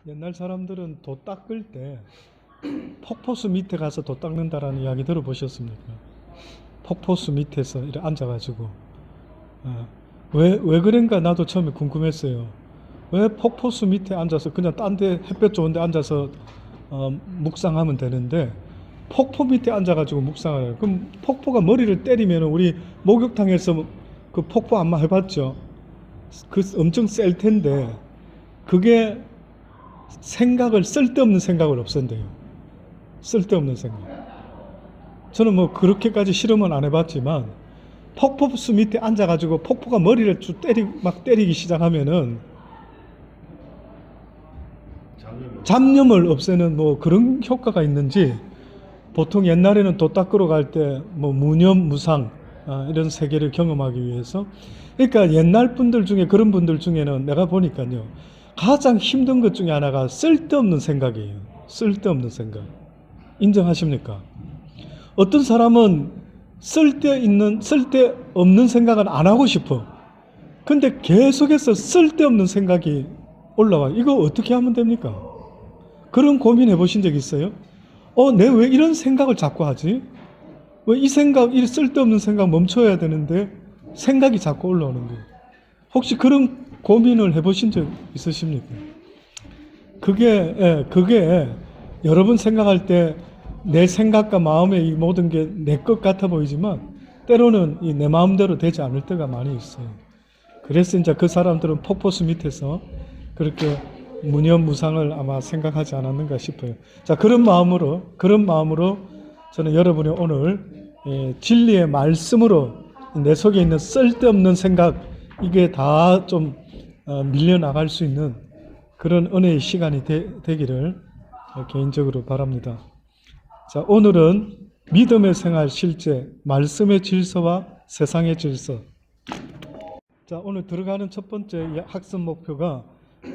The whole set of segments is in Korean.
옛날 사람들은 도 닦을 때 폭포수 밑에 가서 도 닦는다라는 이야기 들어보셨습니까? 폭포수 밑에서 이렇게 앉아가지고 왜 그런가 나도 처음에 궁금했어요. 왜 폭포수 밑에 앉아서 그냥 딴 데 햇볕 좋은 데 앉아서 묵상하면 되는데 폭포 밑에 앉아가지고 묵상을 해요. 그럼 폭포가 머리를 때리면 우리 목욕탕에서 그 폭포 안마 해봤죠? 그 엄청 셀 텐데 그게 쓸데없는 생각을 없앤대요. 쓸데없는 생각. 저는 뭐 그렇게까지 실험은 안 해봤지만 폭포수 밑에 앉아가지고 폭포가 머리를 막 때리기 시작하면은 잡념을 없애는 뭐 그런 효과가 있는지 보통 옛날에는 도 닦으러 갈 때 뭐 무념, 무상 이런 세계를 경험하기 위해서 그러니까 옛날 분들 중에 그런 분들 중에는 내가 보니까요 가장 힘든 것 중에 하나가 쓸데없는 생각이에요. 쓸데없는 생각. 인정하십니까? 어떤 사람은 쓸데없는 생각은 안 하고 싶어. 근데 계속해서 쓸데없는 생각이 올라와. 이거 어떻게 하면 됩니까? 그런 고민해 보신 적 있어요? 내 왜 이런 생각을 자꾸 하지? 왜 이 쓸데없는 생각 멈춰야 되는데 생각이 자꾸 올라오는 거예요. 혹시 그런 고민을 해보신 적 있으십니까? 그게 여러분 생각할 때 내 생각과 마음의 이 모든 게 내 것 같아 보이지만 때로는 내 마음대로 되지 않을 때가 많이 있어요. 그래서 이제 그 사람들은 폭포수 밑에서 그렇게 무념무상을 아마 생각하지 않았는가 싶어요. 자, 그런 마음으로 저는 여러분이 오늘 진리의 말씀으로 내 속에 있는 쓸데없는 생각 이게 다 좀 밀려나갈 수 있는 그런 은혜의 시간이 되기를 개인적으로 바랍니다. 자, 오늘은 믿음의 생활 실제, 말씀의 질서와 세상의 질서. 자, 오늘 들어가는 첫 번째 학습 목표가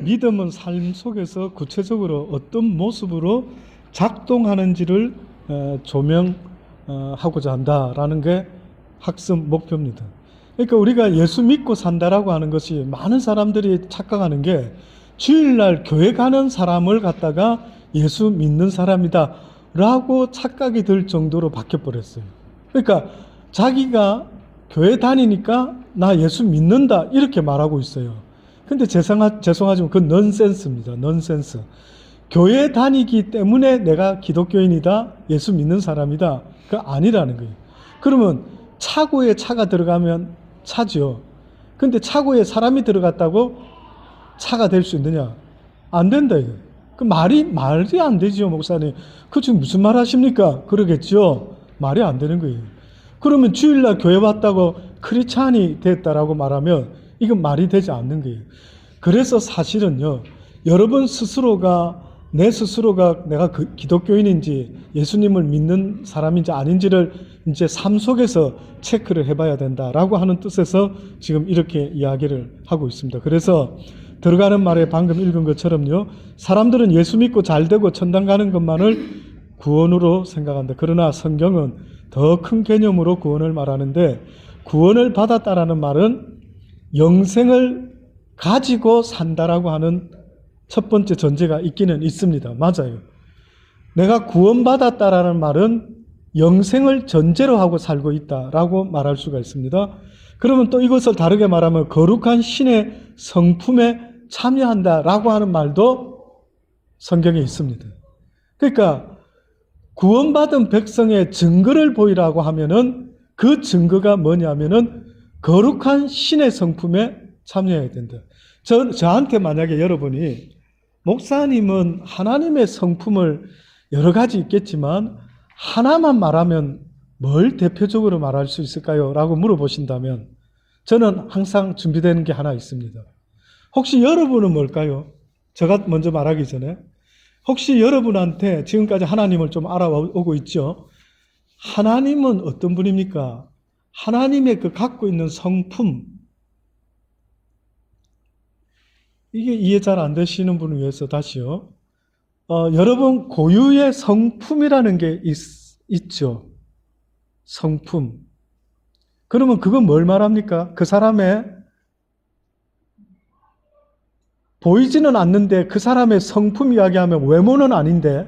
믿음은 삶 속에서 구체적으로 어떤 모습으로 작동하는지를 조명하고자 한다라는 게 학습 목표입니다. 그러니까 우리가 예수 믿고 산다라고 하는 것이 많은 사람들이 착각하는 게 주일날 교회 가는 사람을 갖다가 예수 믿는 사람이다 라고 착각이 들 정도로 바뀌어버렸어요. 그러니까 자기가 교회 다니니까 나 예수 믿는다 이렇게 말하고 있어요. 근데 죄송하지만 그건 넌센스입니다. 넌센스. 교회 다니기 때문에 내가 기독교인이다, 예수 믿는 사람이다. 그거 아니라는 거예요. 그러면 차고에 차가 들어가면 차죠. 근데 차고에 사람이 들어갔다고 차가 될 수 있느냐? 안 된다 이거. 그 말이 안 되죠, 목사님. 그 지금 무슨 말 하십니까? 그러겠죠. 말이 안 되는 거예요. 그러면 주일날 교회 왔다고 크리스찬이 됐다라고 말하면 이건 말이 되지 않는 거예요. 그래서 사실은요, 여러분 스스로가 내 스스로가 내가 기독교인인지 예수님을 믿는 사람인지 아닌지를 이제 삶 속에서 체크를 해봐야 된다라고 하는 뜻에서 지금 이렇게 이야기를 하고 있습니다. 그래서 들어가는 말에 방금 읽은 것처럼요, 사람들은 예수 믿고 잘 되고 천당 가는 것만을 구원으로 생각한다. 그러나 성경은 더 큰 개념으로 구원을 말하는데 구원을 받았다라는 말은 영생을 가지고 산다라고 하는 첫 번째 전제가 있기는 있습니다. 맞아요. 내가 구원받았다라는 말은 영생을 전제로 하고 살고 있다라고 말할 수가 있습니다. 그러면 또 이것을 다르게 말하면 거룩한 신의 성품에 참여한다라고 하는 말도 성경에 있습니다. 그러니까 구원받은 백성의 증거를 보이라고 하면은 그 증거가 뭐냐면은 거룩한 신의 성품에 참여해야 된다. 저한테 만약에 여러분이 목사님은 하나님의 성품을 여러 가지 있겠지만 하나만 말하면 뭘 대표적으로 말할 수 있을까요? 라고 물어보신다면 저는 항상 준비되는 게 하나 있습니다. 혹시 여러분은 뭘까요? 제가 먼저 말하기 전에 혹시 여러분한테 지금까지 하나님을 좀 알아오고 있죠? 하나님은 어떤 분입니까? 하나님의 그 갖고 있는 성품, 이게 이해 잘 안 되시는 분을 위해서 다시요. 여러분 고유의 성품이라는 게 있죠. 성품. 그러면 그건 뭘 말합니까? 그 사람의 보이지는 않는데 그 사람의 성품 이야기하면 외모는 아닌데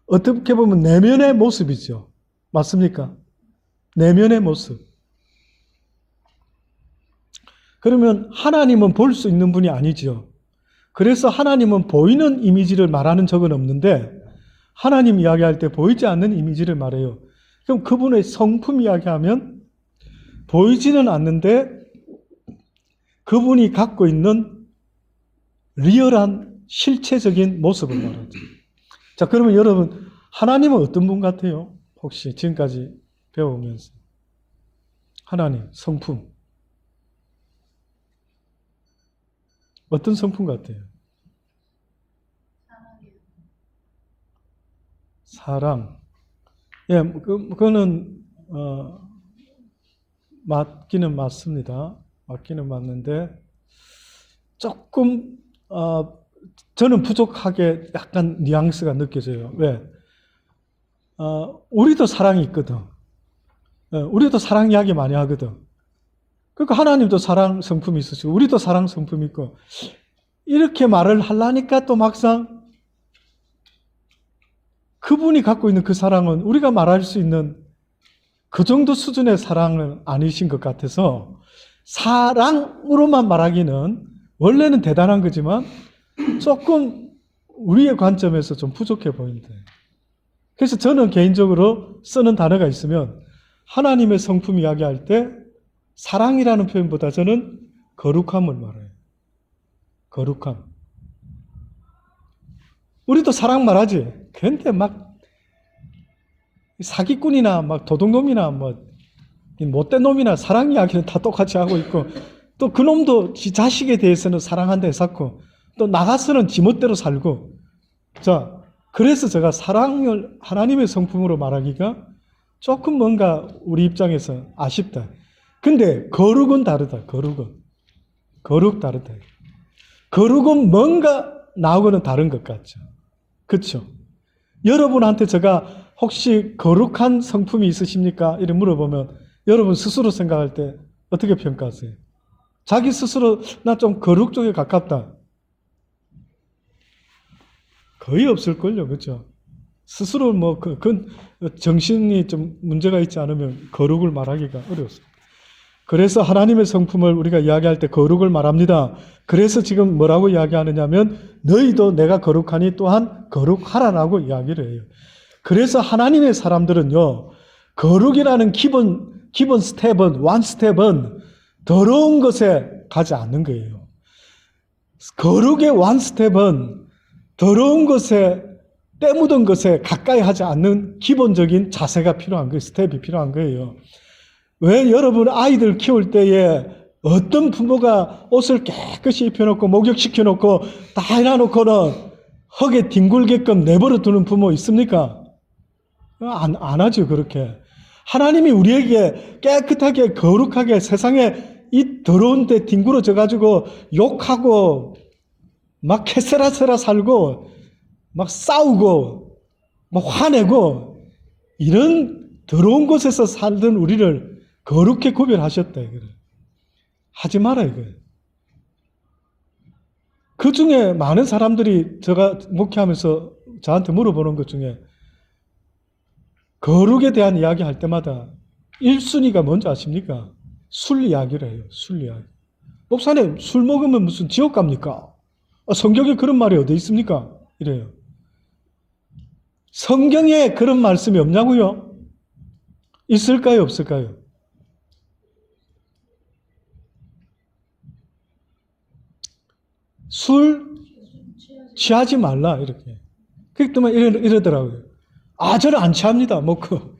어떻게 보면 내면의 모습이죠. 맞습니까? 내면의 모습. 그러면 하나님은 볼 수 있는 분이 아니죠. 그래서 하나님은 보이는 이미지를 말하는 적은 없는데 하나님 이야기할 때 보이지 않는 이미지를 말해요. 그럼 그분의 성품 이야기하면 보이지는 않는데 그분이 갖고 있는 리얼한 실체적인 모습을 말하죠. 자, 그러면 여러분 하나님은 어떤 분 같아요? 혹시 지금까지 배워오면서 하나님 성품 어떤 성품 같아요? 사랑. 예, 그거는 맞기는 맞습니다. 맞기는 맞는데 조금 저는 부족하게 약간 뉘앙스가 느껴져요. 왜? 우리도 사랑이 있거든. 우리도 사랑 이야기 많이 하거든. 그러니까 하나님도 사랑 성품이 있으시고 우리도 사랑 성품이 있고 이렇게 말을 하려니까 또 막상 그분이 갖고 있는 그 사랑은 우리가 말할 수 있는 그 정도 수준의 사랑은 아니신 것 같아서 사랑으로만 말하기는 원래는 대단한 거지만 조금 우리의 관점에서 좀 부족해 보인다. 그래서 저는 개인적으로 쓰는 단어가 있으면 하나님의 성품 이야기할 때 사랑이라는 표현보다 저는 거룩함을 말해요. 거룩함. 우리도 사랑 말하지. 근데 막 사기꾼이나 막 도둑놈이나 뭐 못된 놈이나 사랑 이야기는 다 똑같이 하고 있고 또 그놈도 지 자식에 대해서는 사랑한다 했었고 또 나가서는 지멋대로 살고 자 그래서 제가 사랑을 하나님의 성품으로 말하기가 조금 뭔가 우리 입장에서 아쉽다. 근데 거룩은 다르다. 거룩 다르다. 거룩은 뭔가 나하고는 다른 것 같죠. 그렇죠? 여러분한테 제가 혹시 거룩한 성품이 있으십니까? 이렇게 물어보면 여러분 스스로 생각할 때 어떻게 평가하세요? 자기 스스로 나 좀 거룩 쪽에 가깝다. 거의 없을걸요. 그렇죠? 스스로 뭐 정신이 좀 문제가 있지 않으면 거룩을 말하기가 어렵습니다. 그래서 하나님의 성품을 우리가 이야기할 때 거룩을 말합니다. 그래서 지금 뭐라고 이야기하느냐면 너희도 내가 거룩하니 또한 거룩하라라고 이야기를 해요. 그래서 하나님의 사람들은요. 거룩이라는 기본 스텝은 원 스텝은 더러운 것에 가지 않는 거예요. 거룩의 원 스텝은 더러운 것에 때 묻은 것에 가까이 하지 않는 기본적인 자세가 필요한 거예요. 스텝이 필요한 거예요. 왜 여러분 아이들 키울 때에 어떤 부모가 옷을 깨끗이 입혀놓고 목욕시켜놓고 다 해놔놓고는 흙에 뒹굴게끔 내버려 두는 부모 있습니까? 안 하죠 그렇게. 하나님이 우리에게 깨끗하게 거룩하게 세상에 이 더러운 데 뒹굴어져 가지고 욕하고 막 캐세라세라 살고 막 싸우고 막 화내고 이런 더러운 곳에서 살던 우리를 거룩히 구별하셨다 이거를. 하지 마라 이거예요. 그 중에 많은 사람들이 제가 목회하면서 저한테 물어보는 것 중에 거룩에 대한 이야기 할 때마다 1순위가 뭔지 아십니까? 술 이야기를 해요. 술 이야기. 목사님 술 먹으면 무슨 지옥 갑니까? 성경에 그런 말이 어디 있습니까? 이래요. 성경에 그런 말씀이 없냐고요? 있을까요? 없을까요? 술 취하지 말라 이렇게. 그렇기 때문에 이러더라고요. 저는 안 취합니다. 먹고.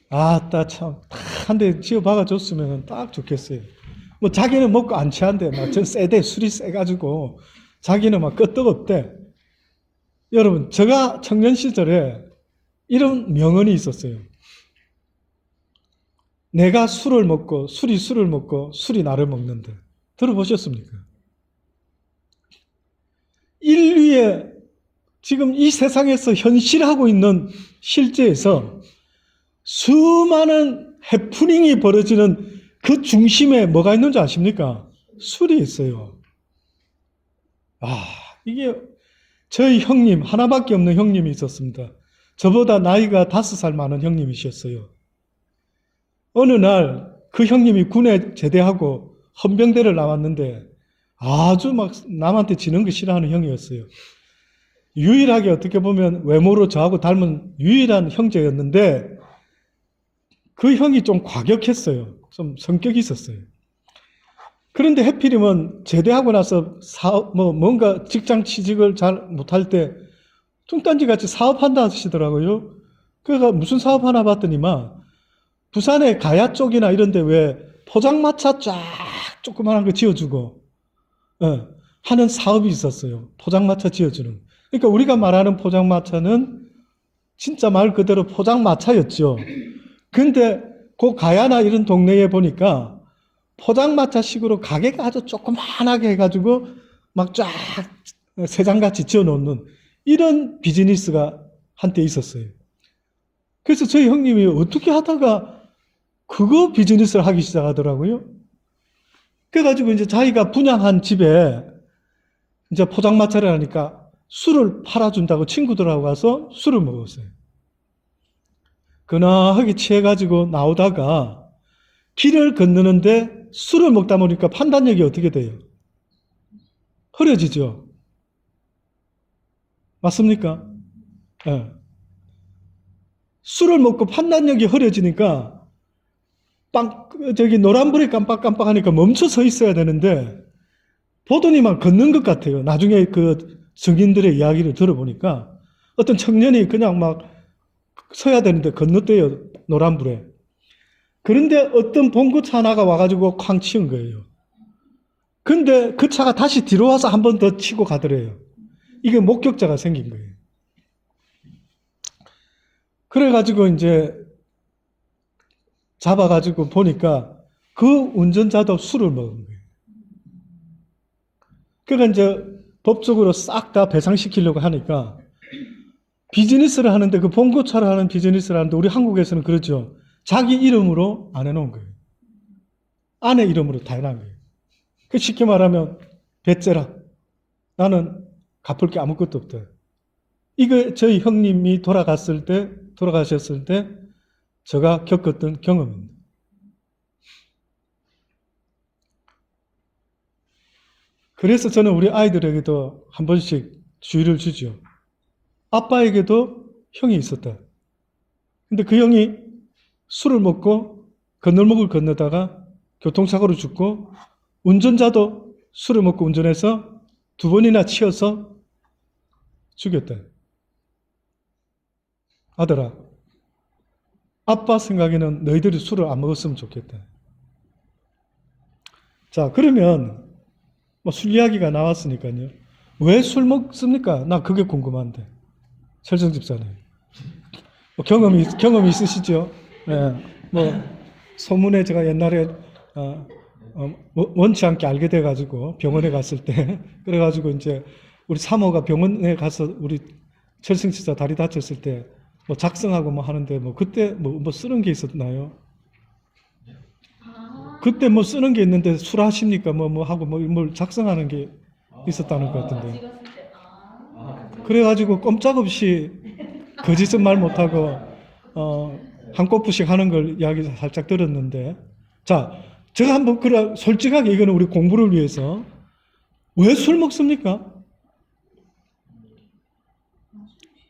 딱 참, 한 대 지어 박아줬으면 딱 좋겠어요. 뭐 자기는 먹고 안 취한대. 막 전 세대 술이 세가지고 자기는 막 끄떡없대. 여러분, 제가 청년 시절에 이런 명언이 있었어요. 내가 술을 먹고 술을 먹고 술이 나를 먹는다. 들어보셨습니까? 인류의 지금 이 세상에서 현실하고 있는 실제에서 수많은 해프닝이 벌어지는 그 중심에 뭐가 있는지 아십니까? 술이 있어요. 이게 저희 형님, 하나밖에 없는 형님이 있었습니다. 저보다 나이가 5살 많은 형님이셨어요. 어느 날 그 형님이 군에 제대하고 헌병대를 나왔는데 아주 막 남한테 지는 거 싫어하는 형이었어요. 유일하게 어떻게 보면 외모로 저하고 닮은 유일한 형제였는데 그 형이 좀 과격했어요. 좀 성격이 있었어요. 그런데 해필이면 제대하고 나서 뭔가 직장 취직을 잘 못할 때 뚱딴지 같이 사업한다 하시더라고요. 그래서 무슨 사업 하나 봤더니만 부산의 가야 쪽이나 이런 데 왜 포장마차 쫙 조그만한 거 지어주고 하는 사업이 있었어요. 포장마차 지어주는. 그러니까 우리가 말하는 포장마차는 진짜 말 그대로 포장마차였죠. 근데 그 가야나 이런 동네에 보니까 포장마차식으로 가게가 아주 조그만하게 해가지고 막 쫙 세장같이 지어놓는 이런 비즈니스가 한때 있었어요. 그래서 저희 형님이 어떻게 하다가 그거 비즈니스를 하기 시작하더라고요. 그래가지고 이제 자기가 분양한 집에 이제 포장마차를 하니까 술을 팔아준다고 친구들하고 가서 술을 먹었어요. 근하하게 취해가지고 나오다가 길을 건너는데 술을 먹다 보니까 판단력이 어떻게 돼요? 흐려지죠. 맞습니까? 네. 술을 먹고 판단력이 흐려지니까 저기 노란불이 깜빡깜빡하니까 멈춰 서 있어야 되는데 보더니만 걷는 것 같아요. 나중에 그 증인들의 이야기를 들어보니까 어떤 청년이 그냥 막 서야 되는데 건너뛰어요. 노란불에. 그런데 어떤 봉고차 하나가 와가지고 쾅 치는 거예요. 근데 그 차가 다시 뒤로 와서 한 번 더 치고 가더래요. 이게 목격자가 생긴 거예요. 그래가지고 이제 잡아가지고 보니까 그 운전자도 술을 먹은 거예요. 그러니까 이제 법적으로 싹 다 배상시키려고 하니까 비즈니스를 하는데 그 봉고차를 하는 비즈니스를 하는데 우리 한국에서는 그렇죠. 자기 이름으로 안 해놓은 거예요. 아내 이름으로 다 해놓은 거예요. 그 쉽게 말하면 배째라. 나는 갚을 게 아무것도 없다. 이거 저희 형님이 돌아가셨을 때 제가 겪었던 경험입니다. 그래서 저는 우리 아이들에게도 한 번씩 주의를 주죠. 아빠에게도 형이 있었다. 근데 그 형이 술을 먹고 건널목을 건너다가 교통사고로 죽고 운전자도 술을 먹고 운전해서 2번이나 치여서 죽였다. 아들아, 아빠 생각에는 너희들이 술을 안 먹었으면 좋겠다. 자, 그러면 술 이야기가 나왔으니까요. 왜 술 먹습니까? 나 그게 궁금한데. 철정 집사님. 경험이 있으시죠? 네. 소문에 제가 옛날에 원치 않게 알게 돼가지고 병원에 갔을 때 그래가지고 이제 우리 사모가 병원에 가서 우리 철승 집사 다리 다쳤을 때 작성하고 하는데 그때 쓰는 게 있었나요? 그때 쓰는 게 있는데 술 하십니까? 하고 뭘 작성하는 게 있었다는 것 같은데. 그래가지고 꼼짝없이 거짓은 말 못하고 한 꼬푸씩 하는 걸 이야기 살짝 들었는데, 자, 제가 한번 솔직하게 이거는 우리 공부를 위해서 왜 술 먹습니까?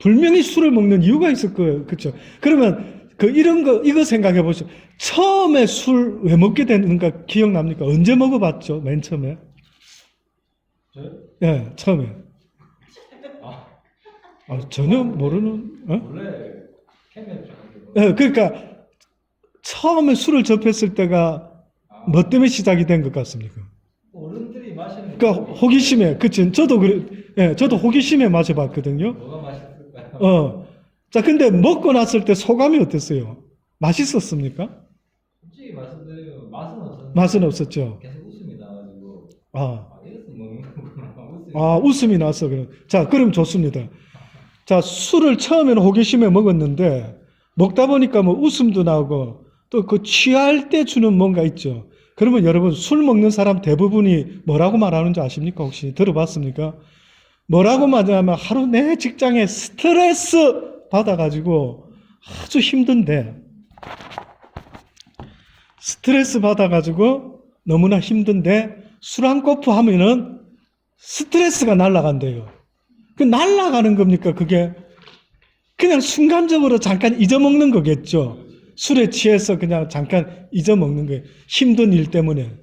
분명히 술을 먹는 이유가 있을 거예요. 그렇죠? 그러면 이거 생각해 보시죠. 처음에 술 왜 먹게 되는가 기억납니까? 언제 먹어봤죠? 맨 처음에? 네, 처음에. 전혀 모르는. 원래 캠에 네, 그러니까 처음에 술을 접했을 때가 뭐 때문에 시작이 된 것 같습니까? 어른들이 마시는. 그러니까 호기심에, 그치? 저도 저도 호기심에 마셔봤거든요. 뭐가 맛있을까요? 자, 근데 먹고 났을 때 소감이 어땠어요? 맛있었습니까? 솔직히 말씀드리면 맛은 없었는데. 맛은 없었죠. 계속 웃음이 나가지고. 이래서 먹는 거구나. 웃음이 나서 그래. 자, 그럼 좋습니다. 자, 술을 처음에는 호기심에 먹었는데 먹다 보니까 웃음도 나고 또 그 취할 때 주는 뭔가 있죠. 그러면 여러분 술 먹는 사람 대부분이 뭐라고 말하는지 아십니까? 혹시 들어봤습니까? 뭐라고 말하냐면 하루 내 직장에 스트레스 받아가지고 아주 힘든데 스트레스 받아가지고 너무나 힘든데 술 한 코프 하면은 스트레스가 날아간대요. 그 날아가는 겁니까? 그게 그냥 순간적으로 잠깐 잊어먹는 거겠죠. 술에 취해서 그냥 잠깐 잊어먹는 거예요. 힘든 일 때문에.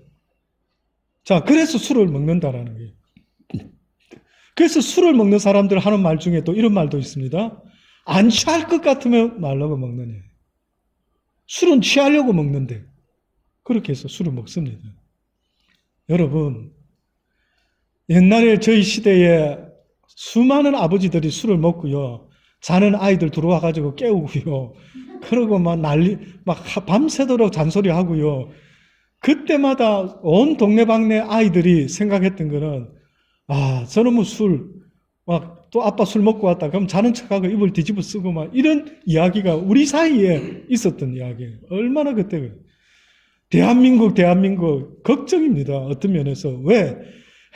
자, 그래서 술을 먹는다라는 거예요. 그래서 술을 먹는 사람들 하는 말 중에 또 이런 말도 있습니다. 안 취할 것 같으면 말라고 먹느냐. 술은 취하려고 먹는데 그렇게 해서 술을 먹습니다. 여러분, 옛날에 저희 시대에 수많은 아버지들이 술을 먹고요. 자는 아이들 들어와 가지고 깨우고요. 그러고 막 밤새도록 잔소리 하고요. 그때마다 온 동네방네 아이들이 생각했던 거는 저놈의 또 아빠 술 먹고 왔다. 그럼 자는 척하고 이불 뒤집어 쓰고 막 이런 이야기가 우리 사이에 있었던 이야기예요. 얼마나 그때 대한민국 걱정입니다. 어떤 면에서. 왜?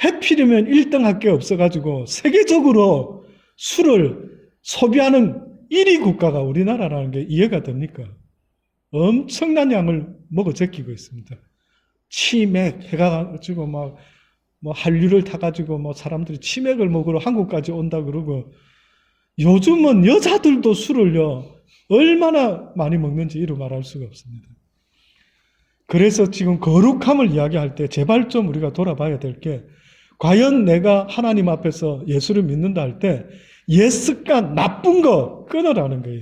해필이면 1등 할 게 없어가지고 세계적으로 술을 소비하는 1위 국가가 우리나라라는 게 이해가 됩니까? 엄청난 양을 먹어 제끼고 있습니다. 치맥 해가지고 한류를 타가지고 사람들이 치맥을 먹으러 한국까지 온다 그러고 요즘은 여자들도 술을요 얼마나 많이 먹는지 이루 말할 수가 없습니다. 그래서 지금 거룩함을 이야기할 때 제발 좀 우리가 돌아봐야 될 게 과연 내가 하나님 앞에서 예수를 믿는다 할 때 옛 습관 나쁜 거 끊으라는 거예요.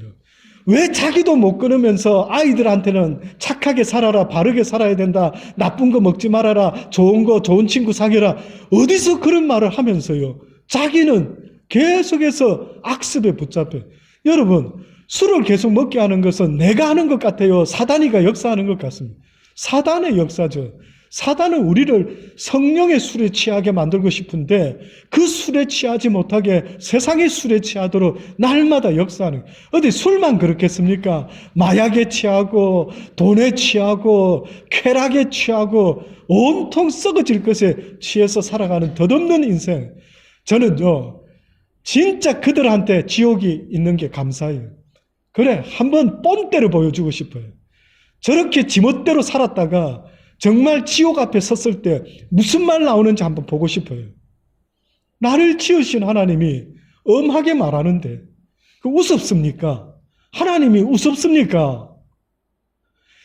왜 자기도 못 끊으면서 아이들한테는 착하게 살아라, 바르게 살아야 된다, 나쁜 거 먹지 말아라, 좋은 친구 사귀라, 어디서 그런 말을 하면서요 자기는 계속해서 악습에 붙잡혀. 여러분, 술을 계속 먹게 하는 것은 내가 하는 것 같아요, 사단이가 역사하는 것 같습니다. 사단의 역사죠. 사단은 우리를 성령의 술에 취하게 만들고 싶은데 그 술에 취하지 못하게 세상의 술에 취하도록 날마다 역사하는. 어디 술만 그렇겠습니까? 마약에 취하고 돈에 취하고 쾌락에 취하고 온통 썩어질 것에 취해서 살아가는 덧없는 인생. 저는요 진짜 그들한테 지옥이 있는 게 감사해요. 그래, 한번 뽐때를 보여주고 싶어요. 저렇게 지멋대로 살았다가 정말 지옥 앞에 섰을 때 무슨 말 나오는지 한번 보고 싶어요. 나를 지으신 하나님이 엄하게 말하는데 그 우습습니까? 하나님이 우습습니까?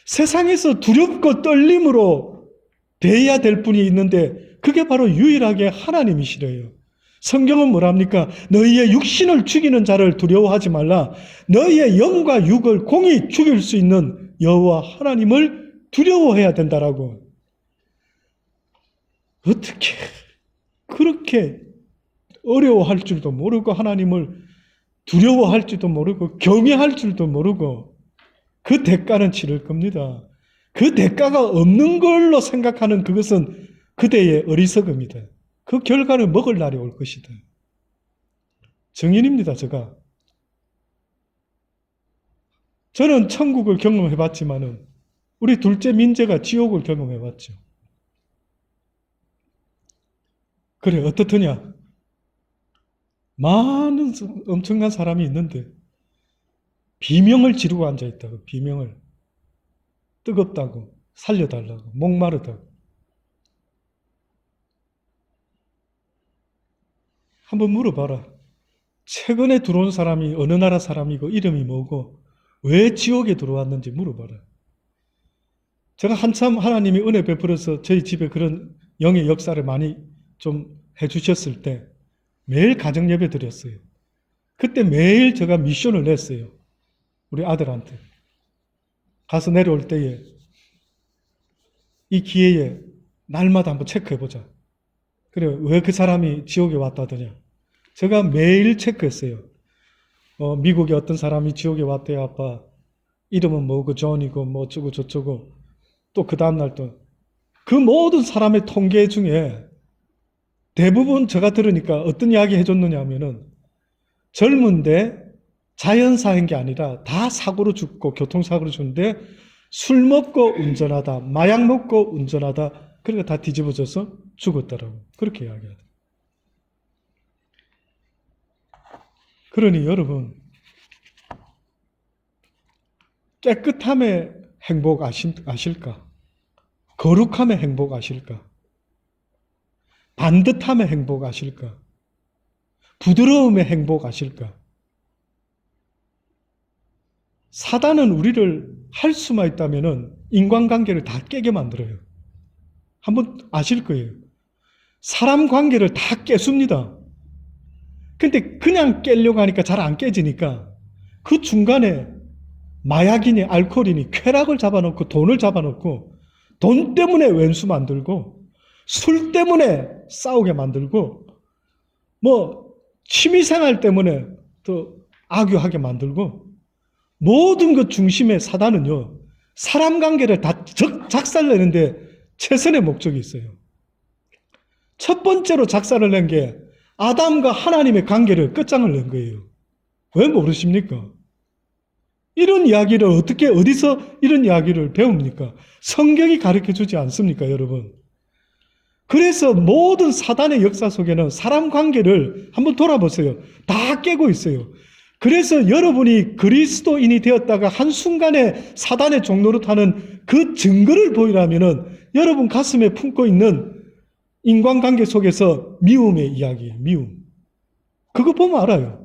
세상에서 두렵고 떨림으로 대해야 될 분이 있는데 그게 바로 유일하게 하나님이시래요. 성경은 뭐랍니까? 너희의 육신을 죽이는 자를 두려워하지 말라. 너희의 영과 육을 공히 죽일 수 있는 여호와 하나님을 두려워해야 된다라고. 어떻게 그렇게 어려워할 줄도 모르고 하나님을 두려워할 줄도 모르고 경외할 줄도 모르고 그 대가는 치를 겁니다. 그 대가가 없는 걸로 생각하는 그것은 그대의 어리석음이다. 그 결과를 먹을 날이 올 것이다. 증인입니다, 제가. 저는 천국을 경험해봤지만은 우리 둘째 민재가 지옥을 경험해봤죠. 그래, 어떻더냐? 많은 엄청난 사람이 있는데 비명을 지르고 앉아있다고. 비명을. 뜨겁다고, 살려달라고, 목마르다고. 한번 물어봐라. 최근에 들어온 사람이 어느 나라 사람이고 이름이 뭐고 왜 지옥에 들어왔는지 물어봐라. 제가 한참 하나님이 은혜 베풀어서 저희 집에 그런 영의 역사를 많이 좀 해주셨을 때 매일 가정 예배 드렸어요. 그때 매일 제가 미션을 냈어요. 우리 아들한테. 가서 내려올 때에 이 기회에 날마다 한번 체크해보자. 그래, 왜 그 사람이 지옥에 왔다더냐. 제가 매일 체크했어요. 미국에 어떤 사람이 지옥에 왔대요, 아빠. 이름은 뭐고 존이고 뭐 어쩌고 저쩌고. 또 그 다음날 또 그 모든 사람의 통계 중에 대부분 제가 들으니까 어떤 이야기 해줬느냐 하면은 젊은데 자연사인 게 아니라 다 사고로 죽고 교통사고로 죽는데 술 먹고 운전하다, 마약 먹고 운전하다, 그러니까 다 뒤집어져서 죽었다라고 그렇게 이야기하다. 그러니 여러분, 깨끗함의 행복 아실까? 거룩함의 행복 아실까? 반듯함의 행복 아실까? 부드러움의 행복 아실까? 사단은 우리를 할 수만 있다면은 인간관계를 다 깨게 만들어요. 한번 아실 거예요. 사람 관계를 다 깨습니다. 근데 그냥 깨려고 하니까 잘 안 깨지니까 그 중간에 마약이니 알코올이니 쾌락을 잡아놓고 돈을 잡아놓고 돈 때문에 왼수 만들고 술 때문에 싸우게 만들고 뭐 취미생활 때문에 또 악유하게 만들고 모든 것 중심에 사단은요 사람 관계를 다 작살내는데 최선의 목적이 있어요. 첫 번째로 작살을 낸 게 아담과 하나님의 관계를 끝장을 낸 거예요. 왜 모르십니까? 이런 이야기를 어떻게 어디서 이런 이야기를 배웁니까? 성경이 가르쳐주지 않습니까, 여러분? 그래서 모든 사단의 역사 속에는 사람 관계를 한번 돌아보세요. 다 깨고 있어요. 그래서 여러분이 그리스도인이 되었다가 한순간에 사단의 종로로 타는 그 증거를 보이려면은 여러분 가슴에 품고 있는 인간관계 속에서 미움의 이야기예요. 미움. 그거 보면 알아요.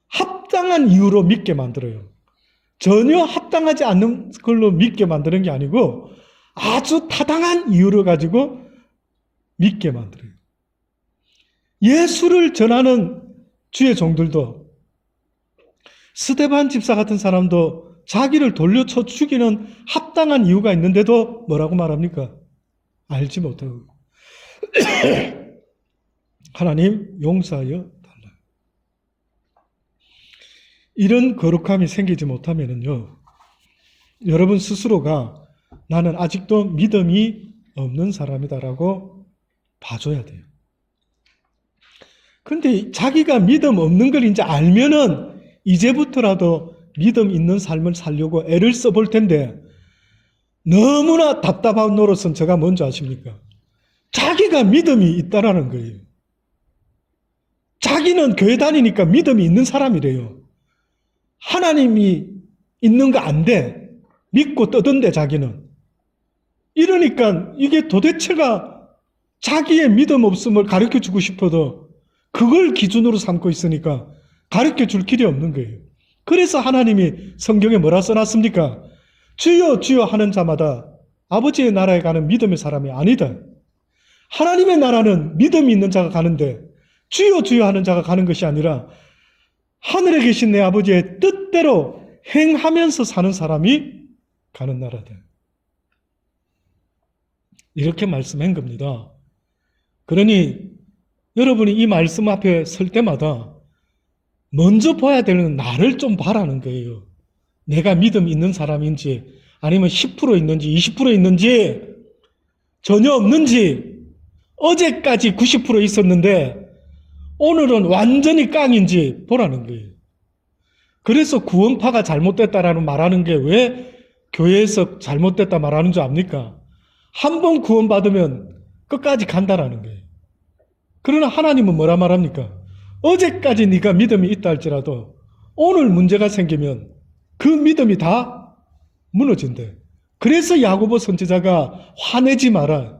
합당한 이유로 믿게 만들어요. 전혀 합당하지 않는 걸로 믿게 만드는 게 아니고 아주 타당한 이유를 가지고 믿게 만들어요. 예수를 전하는 주의 종들도 스데반 집사 같은 사람도 자기를 돌려쳐 죽이는 합당한 이유가 있는데도 뭐라고 말합니까? 알지 못하고 하나님 용서하여 달라. 이런 거룩함이 생기지 못하면은요, 여러분 스스로가 나는 아직도 믿음이 없는 사람이다라고 봐줘야 돼요. 근데 자기가 믿음 없는 걸 이제 알면은 이제부터라도 믿음 있는 삶을 살려고 애를 써볼 텐데 너무나 답답한 노릇은 제가 뭔지 아십니까? 자기가 믿음이 있다라는 거예요. 자기는 교회 다니니까 믿음이 있는 사람이래요. 하나님이 있는 거 안 돼. 믿고 떠든대 자기는. 이러니까 이게 도대체가 자기의 믿음 없음을 가르쳐주고 싶어도 그걸 기준으로 삼고 있으니까 가르쳐줄 길이 없는 거예요. 그래서 하나님이 성경에 뭐라 써놨습니까? 주여 주여 하는 자마다 아버지의 나라에 가는 믿음의 사람이 아니다. 하나님의 나라는 믿음이 있는 자가 가는데 주여 주여 하는 자가 가는 것이 아니라 하늘에 계신 내 아버지의 뜻대로 행하면서 사는 사람이 가는 나라다. 이렇게 말씀한 겁니다. 그러니 여러분이 이 말씀 앞에 설 때마다 먼저 봐야 되는 나를 좀 봐라는 거예요. 내가 믿음 있는 사람인지 아니면 10% 있는지 20% 있는지 전혀 없는지 어제까지 90% 있었는데 오늘은 완전히 깡인지 보라는 거예요. 그래서 구원파가 잘못됐다라는 말하는 게 왜 교회에서 잘못됐다 말하는 줄 압니까? 한 번 구원받으면 끝까지 간다라는 거예요. 그러나 하나님은 뭐라 말합니까? 어제까지 네가 믿음이 있다 할지라도 오늘 문제가 생기면 그 믿음이 다 무너진대. 그래서 야고보 선지자가 화내지 마라.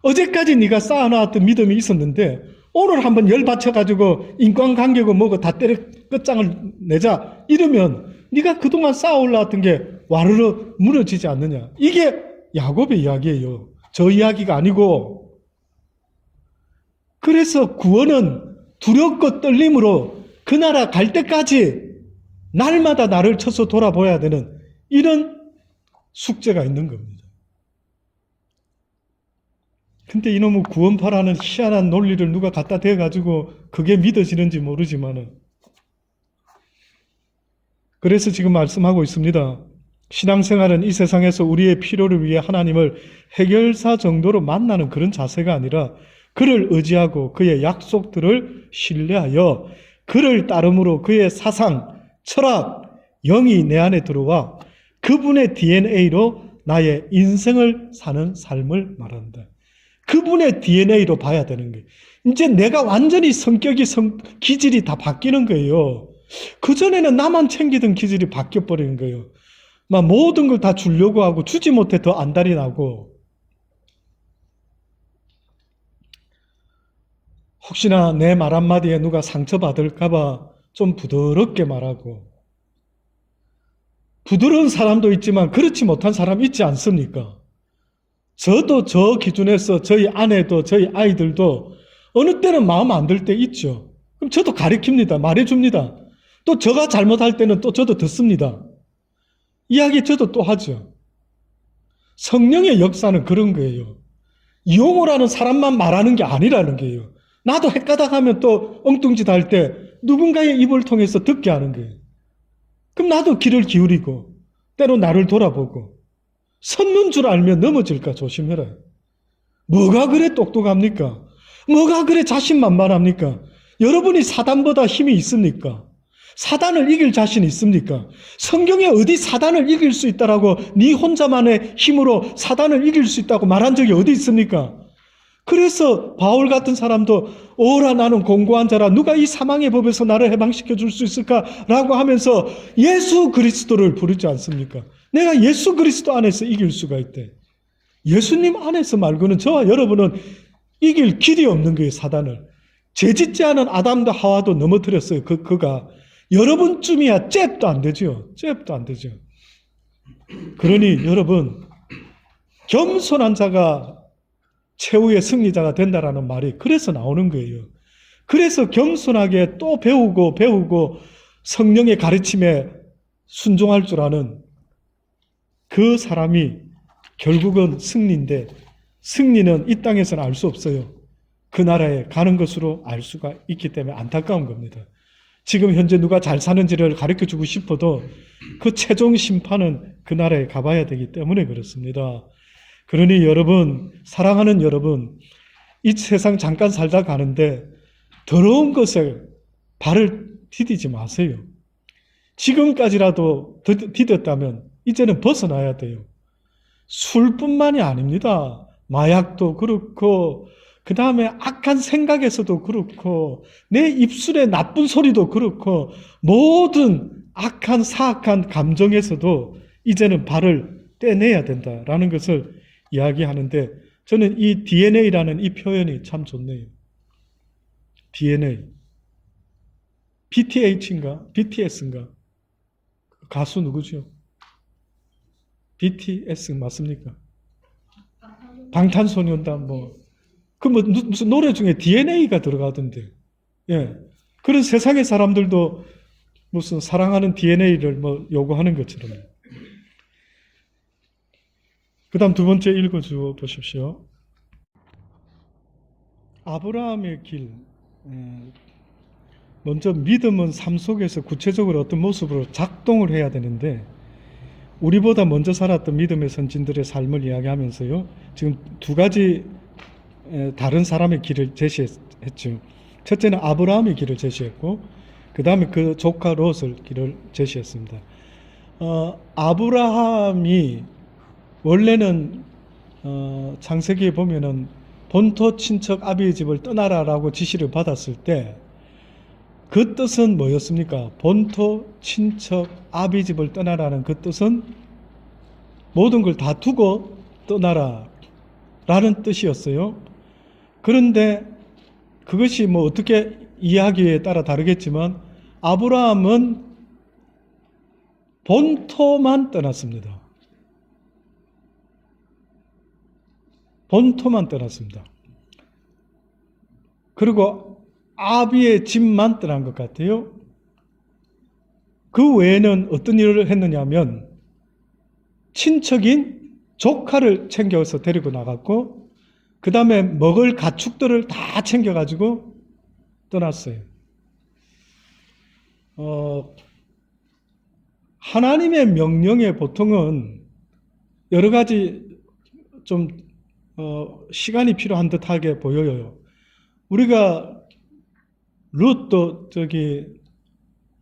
어제까지 네가 쌓아놨던 믿음이 있었는데 오늘 한번 열받쳐가지고 인간관계고 뭐고 다 때려 끝장을 내자 이러면 네가 그동안 쌓아 올라왔던 게 와르르 무너지지 않느냐. 이게 야곱의 이야기예요. 저 이야기가 아니고. 그래서 구원은 두렵고 떨림으로 그 나라 갈 때까지 날마다 나를 쳐서 돌아보아야 되는 이런 숙제가 있는 겁니다. 근데 이놈의 구원파라는 희한한 논리를 누가 갖다 대가지고 그게 믿어지는지 모르지만은 그래서 지금 말씀하고 있습니다. 신앙생활은 이 세상에서 우리의 필요를 위해 하나님을 해결사 정도로 만나는 그런 자세가 아니라 그를 의지하고 그의 약속들을 신뢰하여 그를 따름으로 그의 사상, 철학, 영이 내 안에 들어와 그분의 DNA로 나의 인생을 사는 삶을 말한다. 그분의 DNA로 봐야 되는 거예요. 이제 내가 완전히 기질이 다 바뀌는 거예요. 그전에는 나만 챙기던 기질이 바뀌어버리는 거예요. 막 모든 걸 다 주려고 하고 주지 못해 더 안달이 나고, 혹시나 내 말 한마디에 누가 상처받을까봐 좀 부드럽게 말하고, 부드러운 사람도 있지만 그렇지 못한 사람 있지 않습니까? 저도 저 기준에서 저희 아내도 저희 아이들도 어느 때는 마음 안 들 때 있죠. 그럼 저도 가르칩니다. 말해줍니다. 또 저가 잘못할 때는 또 저도 듣습니다. 이야기 저도 또 하죠. 성령의 역사는 그런 거예요. 용어라는 사람만 말하는 게 아니라는 거예요. 나도 헷가닥하면 또 엉뚱짓 할 때 누군가의 입을 통해서 듣게 하는 거예요. 그럼 나도 귀를 기울이고 때로 나를 돌아보고, 섰는 줄 알면 넘어질까 조심해라. 뭐가 그래 똑똑합니까? 뭐가 그래 자신만만합니까? 여러분이 사단보다 힘이 있습니까? 사단을 이길 자신 있습니까? 성경에 어디 사단을 이길 수 있다라고 네 혼자만의 힘으로 사단을 이길 수 있다고 말한 적이 어디 있습니까? 그래서 바울 같은 사람도 오라 나는 공고한 자라 누가 이 사망의 법에서 나를 해방시켜 줄 수 있을까라고 하면서 예수 그리스도를 부르지 않습니까? 내가 예수 그리스도 안에서 이길 수가 있대. 예수님 안에서 말고는 저와 여러분은 이길 길이 없는 거예요. 사단을. 죄짓지 않은 아담도 하와도 넘어뜨렸어요. 그가. 여러분쯤이야 잽도 안 되죠. 잽도 안 되죠. 그러니 여러분, 겸손한 자가 최후의 승리자가 된다라는 말이 그래서 나오는 거예요. 그래서 겸손하게 또 배우고 성령의 가르침에 순종할 줄 아는 그 사람이 결국은 승리인데, 승리는 이 땅에서는 알 수 없어요. 그 나라에 가는 것으로 알 수가 있기 때문에 안타까운 겁니다. 지금 현재 누가 잘 사는지를 가르쳐주고 싶어도 그 최종 심판은 그 나라에 가봐야 되기 때문에 그렇습니다. 그러니 여러분, 사랑하는 여러분, 이 세상 잠깐 살다 가는데 더러운 것에 발을 디디지 마세요. 지금까지라도 디뎠다면 이제는 벗어나야 돼요. 술뿐만이 아닙니다. 마약도 그렇고, 그 다음에 악한 생각에서도 그렇고, 내 입술의 나쁜 소리도 그렇고, 모든 악한 사악한 감정에서도 이제는 발을 떼내야 된다라는 것을 이야기하는데, 저는 이 DNA라는 이 표현이 참 좋네요. DNA. BTH인가? BTS인가? 가수 누구죠? BTS 맞습니까? 방탄소년단 무슨 노래 중에 DNA가 들어가던데. 예. 그런 세상의 사람들도 무슨 사랑하는 DNA를 요구하는 것처럼. 그 다음 두 번째 읽어주어 보십시오. 아브라함의 길. 먼저 믿음은 삶 속에서 구체적으로 어떤 모습으로 작동을 해야 되는데, 우리보다 먼저 살았던 믿음의 선진들의 삶을 이야기하면서요, 지금 두 가지 다른 사람의 길을 제시했죠. 첫째는 아브라함의 길을 제시했고, 그 다음에 그 조카 롯의 길을 제시했습니다. 아브라함이 원래는 창세기에 보면은 본토 친척 아비의 집을 떠나라라고 지시를 받았을 때 그 뜻은 뭐였습니까? 본토 친척 아비 집을 떠나라는 그 뜻은 모든 걸 다 두고 떠나라라는 뜻이었어요. 그런데 그것이 어떻게 이야기에 따라 다르겠지만 아브라함은 본토만 떠났습니다. 본토만 떠났습니다. 그리고 아비의 집만 떠난 것 같아요. 그 외에는 어떤 일을 했느냐면 친척인 조카를 챙겨서 데리고 나갔고, 그 다음에 먹을 가축들을 다 챙겨가지고 떠났어요. 하나님의 명령에 보통은 여러 가지 좀 시간이 필요한 듯하게 보여요. 우리가 룻도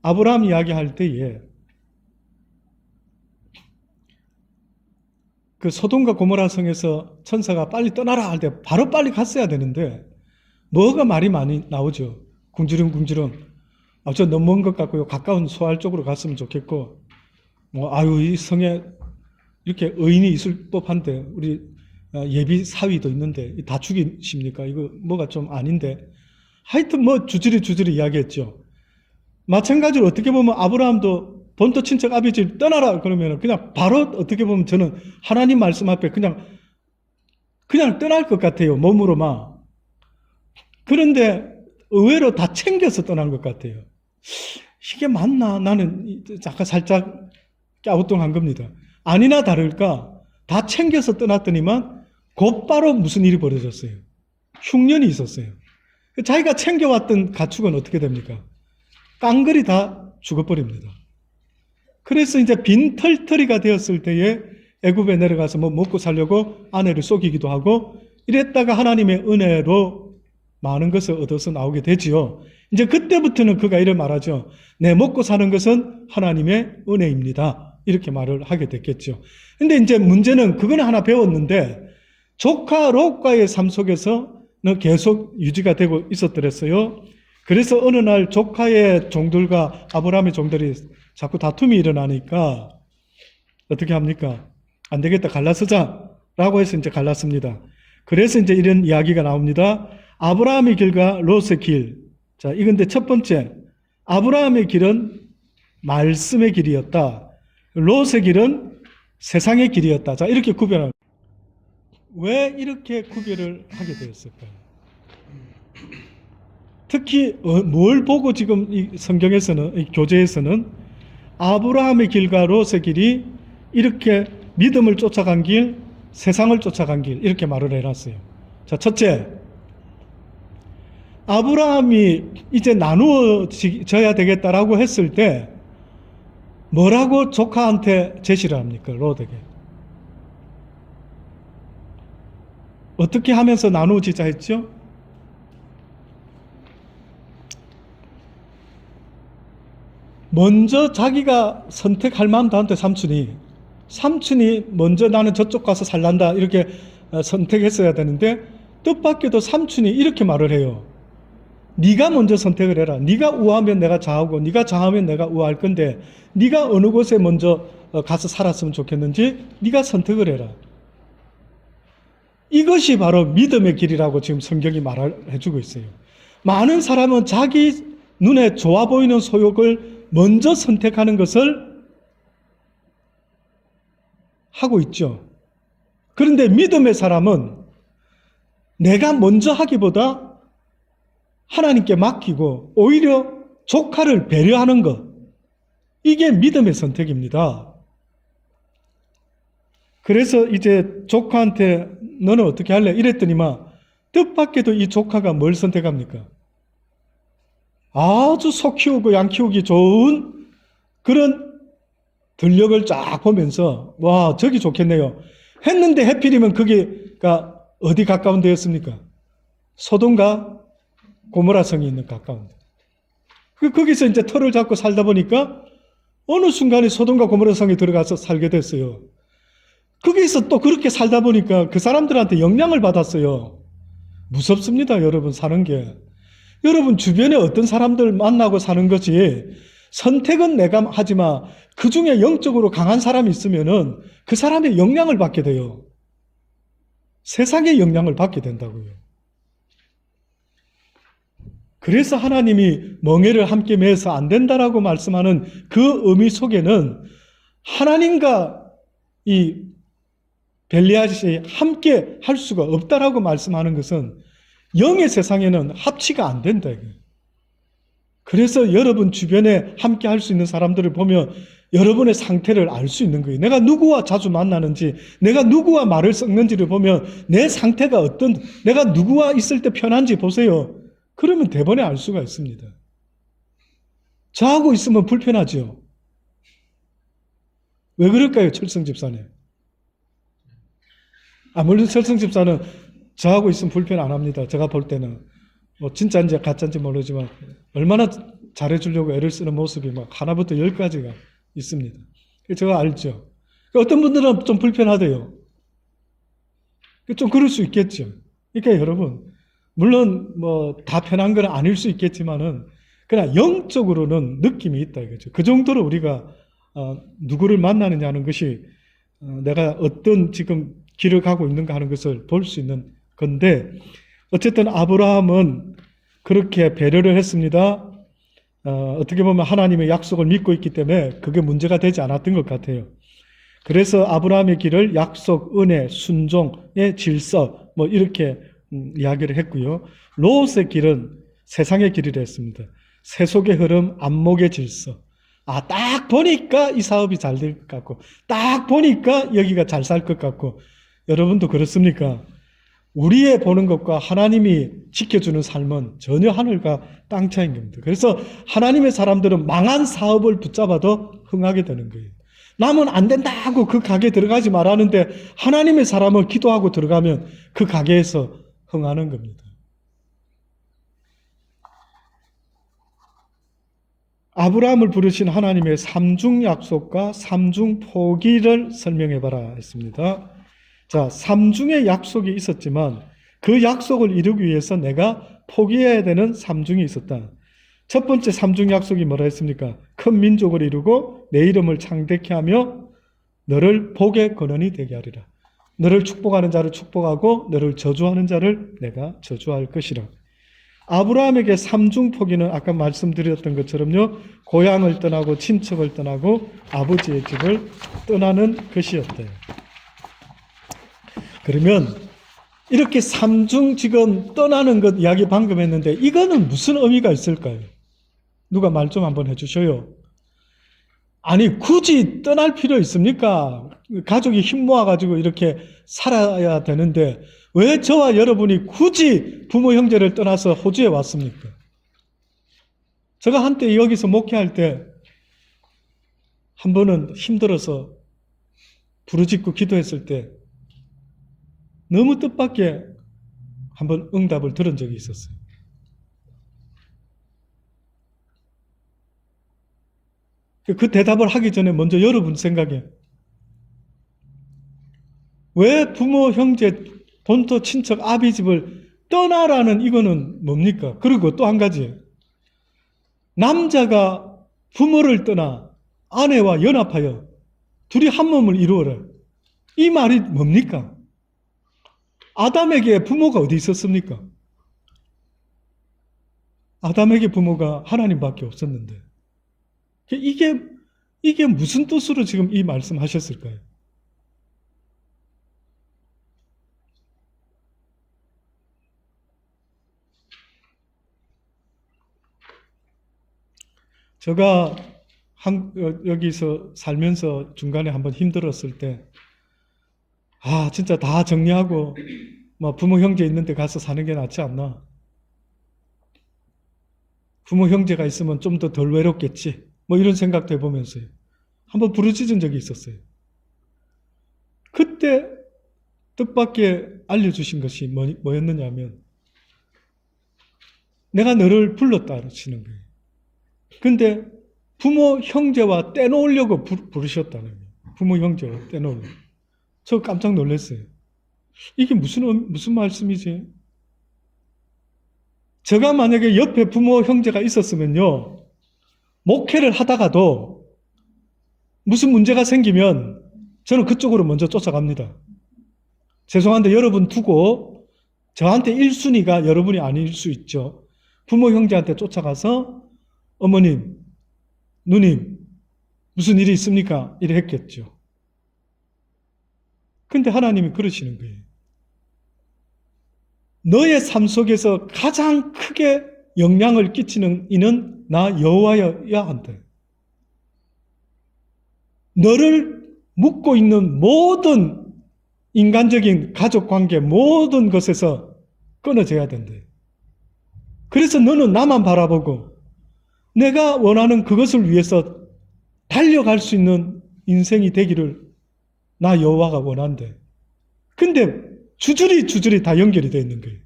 아브라함 이야기할 때에 그 소돔과 고모라 성에서 천사가 빨리 떠나라 할 때 바로 빨리 갔어야 되는데 뭐가 말이 많이 나오죠. 궁지렁궁지렁. 저 너무 먼 것 같고요. 가까운 소알 쪽으로 갔으면 좋겠고 이 성에 이렇게 의인이 있을 법한데 우리 예비 사위도 있는데 다 죽이십니까? 이거 뭐가 좀 아닌데. 하여튼 주저리 이야기했죠. 마찬가지로 어떻게 보면 아브라함도 본토 친척 아비 집 떠나라 그러면 그냥 바로 어떻게 보면 저는 하나님 말씀 앞에 그냥 떠날 것 같아요. 몸으로만. 그런데 의외로 다 챙겨서 떠난 것 같아요. 이게 맞나? 나는 잠깐 살짝 갸우뚱한 겁니다. 아니나 다를까 다 챙겨서 떠났더니만 곧바로 무슨 일이 벌어졌어요. 흉년이 있었어요. 자기가 챙겨왔던 가축은 어떻게 됩니까? 깡그리 다 죽어버립니다. 그래서 이제 빈털터리가 되었을 때에 애굽에 내려가서 먹고 살려고 아내를 속이기도 하고 이랬다가 하나님의 은혜로 많은 것을 얻어서 나오게 되지요. 이제 그때부터는 그가 이래 말하죠. 내 먹고 사는 것은 하나님의 은혜입니다. 이렇게 말을 하게 됐겠죠. 근데 이제 문제는 그거는 하나 배웠는데 조카 롯과의 삶 속에서는 계속 유지가 되고 있었더랬어요. 그래서 어느 날 조카의 종들과 아브라함의 종들이 자꾸 다툼이 일어나니까 어떻게 합니까? 안 되겠다, 갈라서자라고 해서 이제 갈랐습니다. 그래서 이제 이런 이야기가 나옵니다. 아브라함의 길과 롯의 길. 자, 이건데 첫 번째, 아브라함의 길은 말씀의 길이었다. 롯의 길은 세상의 길이었다. 자, 이렇게 구별합니다. 왜 이렇게 구별을 하게 되었을까요? 특히 뭘 보고 지금 이 성경에서는, 이 교재에서는 아브라함의 길과 롯의 길이 이렇게 믿음을 쫓아간 길, 세상을 쫓아간 길 이렇게 말을 해놨어요. 자, 첫째, 아브라함이 이제 나누어져야 되겠다라고 했을 때 뭐라고 조카한테 제시를 합니까? 롯에게. 어떻게 하면서 나누어지자 했죠? 먼저 자기가 선택할 만도 한데 삼촌이 먼저 나는 저쪽 가서 살란다 이렇게 선택했어야 되는데 뜻밖에도 삼촌이 이렇게 말을 해요. 네가 먼저 선택을 해라. 네가 우하면 내가 좌하고 네가 좌하면 내가 우할 건데 네가 어느 곳에 먼저 가서 살았으면 좋겠는지 네가 선택을 해라. 이것이 바로 믿음의 길이라고 지금 성경이 말해주고 있어요. 많은 사람은 자기 눈에 좋아 보이는 소욕을 먼저 선택하는 것을 하고 있죠. 그런데 믿음의 사람은 내가 먼저 하기보다 하나님께 맡기고 오히려 조카를 배려하는 것, 이게 믿음의 선택입니다. 그래서 이제 조카한테 너는 어떻게 할래? 이랬더니만 뜻밖에도 이 조카가 뭘 선택합니까? 아주 소 키우고 양 키우기 좋은 그런 들녘을 쫙 보면서 와 저기 좋겠네요 했는데 해필이면 거기가 어디 가까운 데였습니까? 소돔과 고모라 성이 있는 가까운 데. 거기서 이제 터를 잡고 살다 보니까 어느 순간에 소돔과 고모라 성에 들어가서 살게 됐어요. 거기서 또 그렇게 살다 보니까 그 사람들한테 영향을 받았어요. 무섭습니다, 여러분 사는 게. 여러분 주변에 어떤 사람들 만나고 사는 것이 선택은 내가 하지만 그 중에 영적으로 강한 사람이 있으면은 그 사람의 영향을 받게 돼요. 세상의 영향을 받게 된다고요. 그래서 하나님이 멍에를 함께 매서 안 된다라고 말씀하는 그 의미 속에는 하나님과 이 벨리앗이 함께 할 수가 없다라고 말씀하는 것은 영의 세상에는 합치가 안 된다. 그래서 여러분 주변에 함께 할 수 있는 사람들을 보면 여러분의 상태를 알 수 있는 거예요. 내가 누구와 자주 만나는지, 내가 누구와 말을 섞는지를 보면 내 상태가 어떤, 내가 누구와 있을 때 편한지 보세요. 그러면 대번에 알 수가 있습니다. 저하고 있으면 불편하죠. 왜 그럴까요, 철성 집사님? 물론 철성 집사는 저하고 있으면 불편 안 합니다. 제가 볼 때는. 진짜인지 가짜인지 모르지만 얼마나 잘해주려고 애를 쓰는 모습이 막 하나부터 10가지가 있습니다. 제가 알죠. 어떤 분들은 좀 불편하대요. 좀 그럴 수 있겠죠. 그러니까 여러분, 물론 뭐 다 편한 건 아닐 수 있겠지만은, 그러나 영적으로는 느낌이 있다 이거죠. 그 정도로 우리가 누구를 만나느냐는 것이 내가 어떤 지금 길을 가고 있는가 하는 것을 볼 수 있는 건데, 어쨌든 아브라함은 그렇게 배려를 했습니다. 어떻게 보면 하나님의 약속을 믿고 있기 때문에 그게 문제가 되지 않았던 것 같아요. 그래서 아브라함의 길을 약속, 은혜, 순종의 질서 뭐 이렇게 이야기를 했고요. 롯의 길은 세상의 길이라 했습니다. 세속의 흐름, 안목의 질서. 딱 보니까 이 사업이 잘 될 것 같고, 딱 보니까 여기가 잘 살 것 같고. 여러분도 그렇습니까? 우리의 보는 것과 하나님이 지켜주는 삶은 전혀 하늘과 땅 차이인 겁니다. 그래서 하나님의 사람들은 망한 사업을 붙잡아도 흥하게 되는 거예요. 남은 안 된다고 그 가게에 들어가지 말라는데 하나님의 사람은 기도하고 들어가면 그 가게에서 흥하는 겁니다. 아브라함을 부르신 하나님의 삼중 약속과 삼중 포기를 설명해봐라 했습니다. 자, 삼중의 약속이 있었지만 그 약속을 이루기 위해서 내가 포기해야 되는 삼중이 있었다. 첫 번째 삼중 약속이 뭐라 했습니까? 큰 민족을 이루고 내 이름을 창대케 하며 너를 복의 근원이 되게 하리라. 너를 축복하는 자를 축복하고 너를 저주하는 자를 내가 저주할 것이라. 아브라함에게 삼중 포기는 아까 말씀드렸던 것처럼요, 고향을 떠나고 친척을 떠나고 아버지의 집을 떠나는 것이었대요. 그러면 이렇게 삼중 지금 떠나는 것 이야기 방금 했는데 이거는 무슨 의미가 있을까요? 누가 말 좀 한번 해주셔요. 아니 굳이 떠날 필요 있습니까? 가족이 힘 모아가지고 이렇게 살아야 되는데 왜 저와 여러분이 굳이 부모 형제를 떠나서 호주에 왔습니까? 제가 한때 여기서 목회할 때 한 번은 힘들어서 부르짖고 기도했을 때 너무 뜻밖의 한번 응답을 들은 적이 있었어요. 그 대답을 하기 전에 먼저 여러분 생각에 왜 부모, 형제, 본토, 친척, 아비 집을 떠나라는 이거는 뭡니까? 그리고 또 한 가지, 남자가 부모를 떠나 아내와 연합하여 둘이 한 몸을 이루어라. 이 말이 뭡니까? 아담에게 부모가 어디 있었습니까? 아담에게 부모가 하나님밖에 없었는데 이게 무슨 뜻으로 지금 이 말씀하셨을까요? 제가 여기서 살면서 중간에 한번 힘들었을 때, 진짜 다 정리하고 뭐 부모 형제 있는데 가서 사는 게 낫지 않나? 부모 형제가 있으면 좀 더 덜 외롭겠지. 뭐 이런 생각도 해보면서요. 한번 부르짖은 적이 있었어요. 그때 뜻밖의 알려주신 것이 뭐였느냐 하면 내가 너를 불렀다 하시는 거예요. 근데 부모 형제와 떼놓으려고 부르셨다는 거예요. 부모 형제와 떼놓으려고. 저 깜짝 놀랐어요. 이게 무슨 말씀이지? 제가 만약에 옆에 부모 형제가 있었으면요, 목회를 하다가도 무슨 문제가 생기면 저는 그쪽으로 먼저 쫓아갑니다. 죄송한데 여러분 두고 저한테 1순위가 여러분이 아닐 수 있죠. 부모 형제한테 쫓아가서 어머님, 누님, 무슨 일이 있습니까? 이래 했겠죠. 근데 하나님이 그러시는 거예요. 너의 삶 속에서 가장 크게 영향을 끼치는 이는 나 여호와여야 한다. 너를 묶고 있는 모든 인간적인 가족관계 모든 것에서 끊어져야 된다. 그래서 너는 나만 바라보고 내가 원하는 그것을 위해서 달려갈 수 있는 인생이 되기를 나 여호와가 원한대. 근데 주줄이 다 연결이 되어 있는 거예요.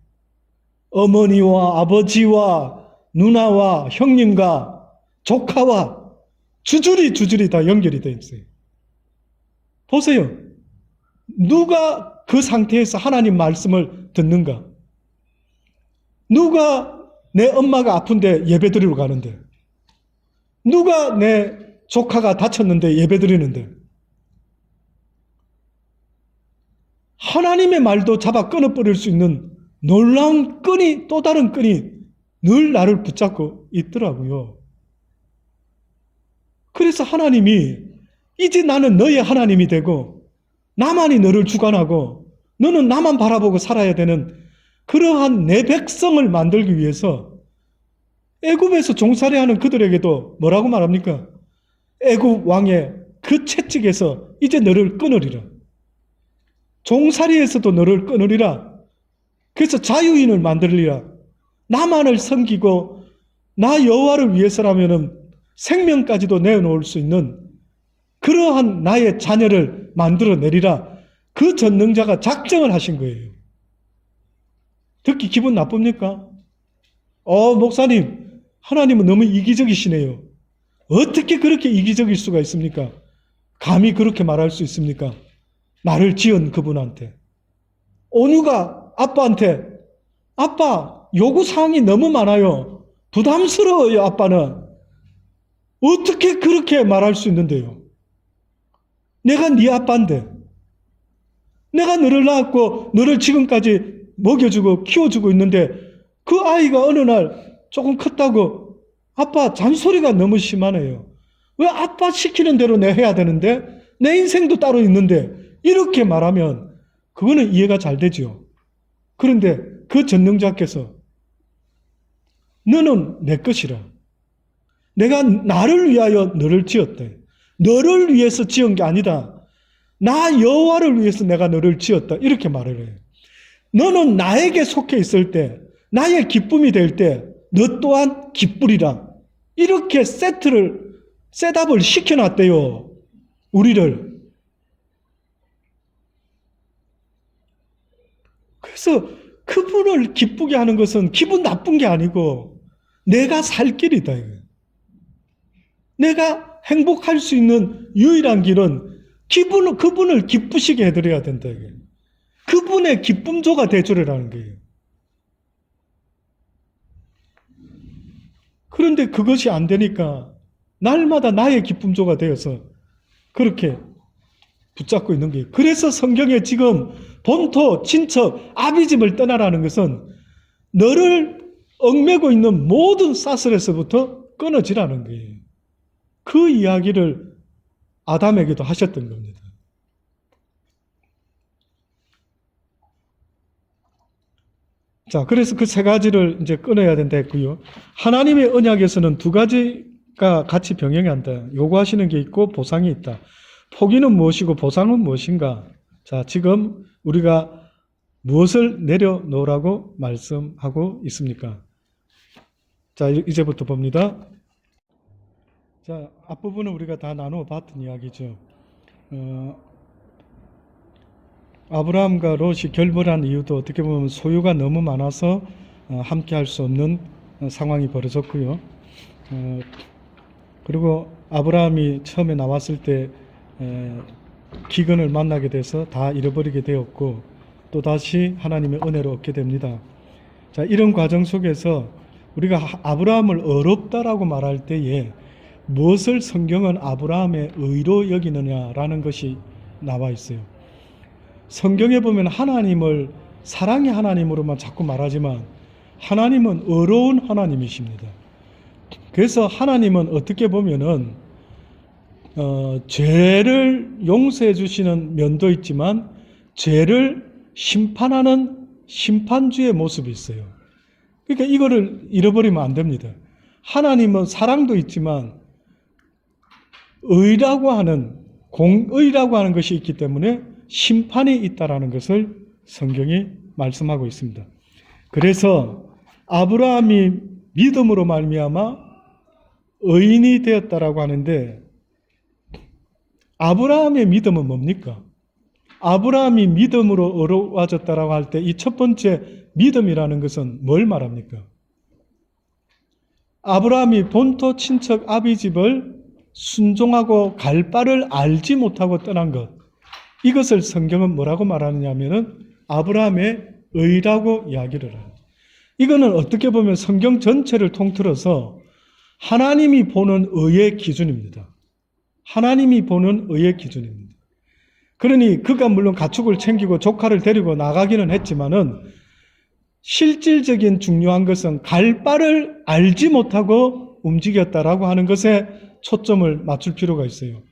어머니와 아버지와 누나와 형님과 조카와 주줄이 다 연결이 되어 있어요. 보세요. 누가 그 상태에서 하나님 말씀을 듣는가? 누가 내 엄마가 아픈데 예배드리러 가는데? 누가 내 조카가 다쳤는데 예배드리는데? 하나님의 말도 잡아 끊어버릴 수 있는 놀라운 끈이, 또 다른 끈이 늘 나를 붙잡고 있더라고요. 그래서 하나님이 이제 나는 너의 하나님이 되고 나만이 너를 주관하고 너는 나만 바라보고 살아야 되는 그러한 내 백성을 만들기 위해서 애굽에서 종살이하는 그들에게도 뭐라고 말합니까? 애굽 왕의 그 채찍에서 이제 너를 끊으리라. 종살이에서도 너를 끊으리라. 그래서 자유인을 만들리라. 나만을 섬기고 나 여호와를 위해서라면은 생명까지도 내어놓을 수 있는 그러한 나의 자녀를 만들어내리라. 그 전능자가 작정을 하신 거예요. 듣기 기분 나쁩니까? 목사님, 하나님은 너무 이기적이시네요. 어떻게 그렇게 이기적일 수가 있습니까? 감히 그렇게 말할 수 있습니까? 나를 지은 그분한테. 온유가 아빠한테, 아빠, 요구사항이 너무 많아요. 부담스러워요, 아빠는. 어떻게 그렇게 말할 수 있는데요? 내가 네 아빠인데, 내가 너를 낳았고 너를 지금까지 먹여주고 키워주고 있는데 그 아이가 어느 날 조금 컸다고 아빠 잔소리가 너무 심하네요. 왜 아빠 시키는 대로 내 해야 되는데 내 인생도 따로 있는데 이렇게 말하면 그거는 이해가 잘 되죠. 그런데 그 전능자께서 너는 내 것이라. 내가 나를 위하여 너를 지었대. 너를 위해서 지은 게 아니다. 나 여호와를 위해서 내가 너를 지었다. 이렇게 말을 해요. 너는 나에게 속해 있을 때, 나의 기쁨이 될 때, 너 또한 기쁘리라. 이렇게 셋업을 시켜놨대요. 우리를. 그래서 그분을 기쁘게 하는 것은 기분 나쁜 게 아니고 내가 살 길이다. 내가 행복할 수 있는 유일한 길은 그분을 기쁘시게 해드려야 된다. 그분의 기쁨조가 되주려라는 거예요. 그런데 그것이 안 되니까 날마다 나의 기쁨조가 되어서 그렇게 붙잡고 있는 거예요. 그래서 성경에 지금 본토, 친척, 아비집을 떠나라는 것은 너를 얽매고 있는 모든 사슬에서부터 끊어지라는 거예요. 그 이야기를 아담에게도 하셨던 겁니다. 자, 그래서 그 세 가지를 이제 끊어야 된다 했고요. 하나님의 언약에서는 두 가지가 같이 병행한다. 요구하시는 게 있고 보상이 있다. 포기는 무엇이고 보상은 무엇인가? 자, 지금 우리가 무엇을 내려놓으라고 말씀하고 있습니까? 자, 이제부터 봅니다. 자, 앞부분은 우리가 다 나누어 봤던 이야기죠. 아브라함과 롯이 결별한 이유도 어떻게 보면 소유가 너무 많아서 함께 할 수 없는 상황이 벌어졌고요. 그리고 아브라함이 처음에 나왔을 때 기근을 만나게 돼서 다 잃어버리게 되었고 또 다시 하나님의 은혜를 얻게 됩니다. 자, 이런 과정 속에서 우리가 아브라함을 어렵다라고 말할 때에 무엇을 성경은 아브라함의 의로 여기느냐라는 것이 나와 있어요. 성경에 보면 하나님을 사랑의 하나님으로만 자꾸 말하지만 하나님은 어려운 하나님이십니다. 그래서 하나님은 어떻게 보면은 죄를 용서해 주시는 면도 있지만 죄를 심판하는 심판주의 모습이 있어요. 그러니까 이거를 잃어버리면 안 됩니다. 하나님은 사랑도 있지만 의라고 하는 공의라고 하는 것이 있기 때문에 심판이 있다라는 것을 성경이 말씀하고 있습니다. 그래서 아브라함이 믿음으로 말미암아 의인이 되었다라고 하는데 아브라함의 믿음은 뭡니까? 아브라함이 믿음으로 어려워졌다라고 할 때 이 첫 번째 믿음이라는 것은 뭘 말합니까? 아브라함이 본토 친척 아비집을 순종하고 갈 바를 알지 못하고 떠난 것. 이것을 성경은 뭐라고 말하느냐 하면은 아브라함의 의라고 이야기를 합니다. 이거는 어떻게 보면 성경 전체를 통틀어서 하나님이 보는 의의 기준입니다. 하나님이 보는 의의 기준입니다. 그러니 그가 물론 가축을 챙기고 조카를 데리고 나가기는 했지만은 실질적인 중요한 것은 갈 바를 알지 못하고 움직였다라고 하는 것에 초점을 맞출 필요가 있어요.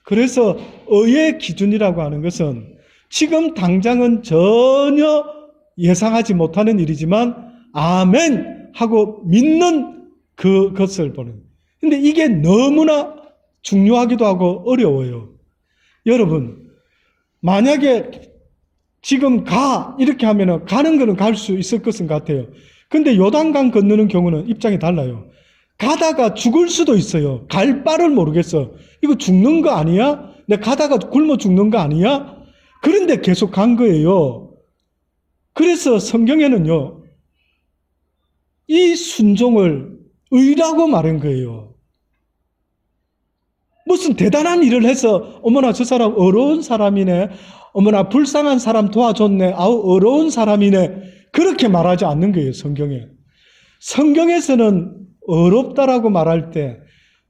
그래서 의의 기준이라고 하는 것은 지금 당장은 전혀 예상하지 못하는 일이지만 아멘 하고 믿는 그것을 보는. 근데 이게 너무나 중요하기도 하고 어려워요. 여러분, 만약에 지금 가 이렇게 하면은 가는 거는 갈 수 있을 것은 같아요. 근데 요단강 건너는 경우는 입장이 달라요. 가다가 죽을 수도 있어요. 갈 바를 모르겠어. 이거 죽는 거 아니야? 내가 가다가 굶어 죽는 거 아니야? 그런데 계속 간 거예요. 그래서 성경에는요, 이 순종을 의라고 말한 거예요. 무슨 대단한 일을 해서 어머나 저 사람 어려운 사람이네, 어머나 불쌍한 사람 도와줬네, 아우 어려운 사람이네, 그렇게 말하지 않는 거예요. 성경에. 성경에서는 어렵다라고 말할 때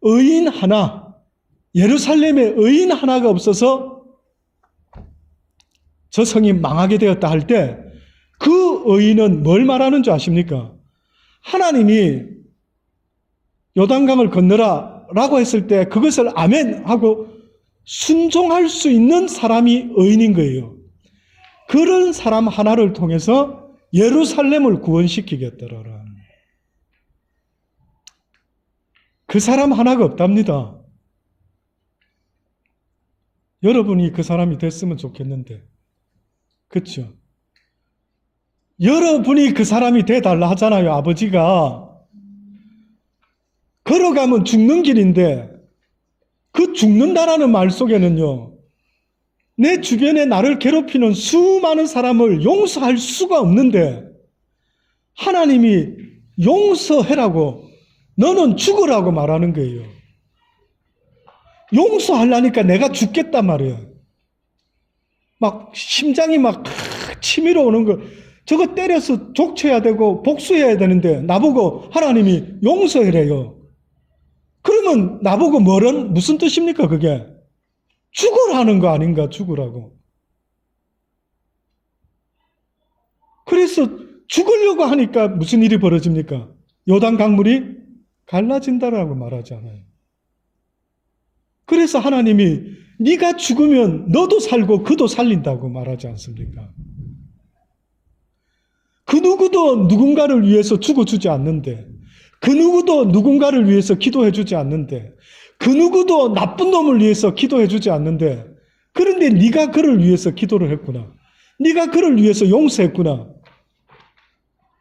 의인 하나, 예루살렘에 의인 하나가 없어서 저 성이 망하게 되었다 할 때 그 의인은 뭘 말하는 줄 아십니까? 하나님이 요단강을 건너라 라고 했을 때 그것을 아멘 하고 순종할 수 있는 사람이 의인인 거예요. 그런 사람 하나를 통해서 예루살렘을 구원시키겠다라는. 그 사람 하나가 없답니다. 여러분이 그 사람이 됐으면 좋겠는데. 그렇죠? 여러분이 그 사람이 돼달라 하잖아요. 아버지가. 걸어가면 죽는 길인데 그 죽는다라는 말 속에는요, 내 주변에 나를 괴롭히는 수많은 사람을 용서할 수가 없는데 하나님이 용서해라고, 너는 죽으라고 말하는 거예요. 용서하려니까 내가 죽겠단 말이에요. 막 심장이 막 치밀어 오는 거, 저거 때려서 족쳐야 되고 복수해야 되는데 나보고 하나님이 용서해래요. 그러면 나보고 무슨 뜻입니까 그게? 죽으라는 거 아닌가, 죽으라고. 그래서 죽으려고 하니까 무슨 일이 벌어집니까? 요단 강물이 갈라진다라고 말하잖아요. 그래서 하나님이 네가 죽으면 너도 살고 그도 살린다고 말하지 않습니까? 그 누구도 누군가를 위해서 죽어주지 않는데, 그 누구도 누군가를 위해서 기도해주지 않는데, 그 누구도 나쁜 놈을 위해서 기도해주지 않는데, 그런데 네가 그를 위해서 기도를 했구나. 네가 그를 위해서 용서했구나.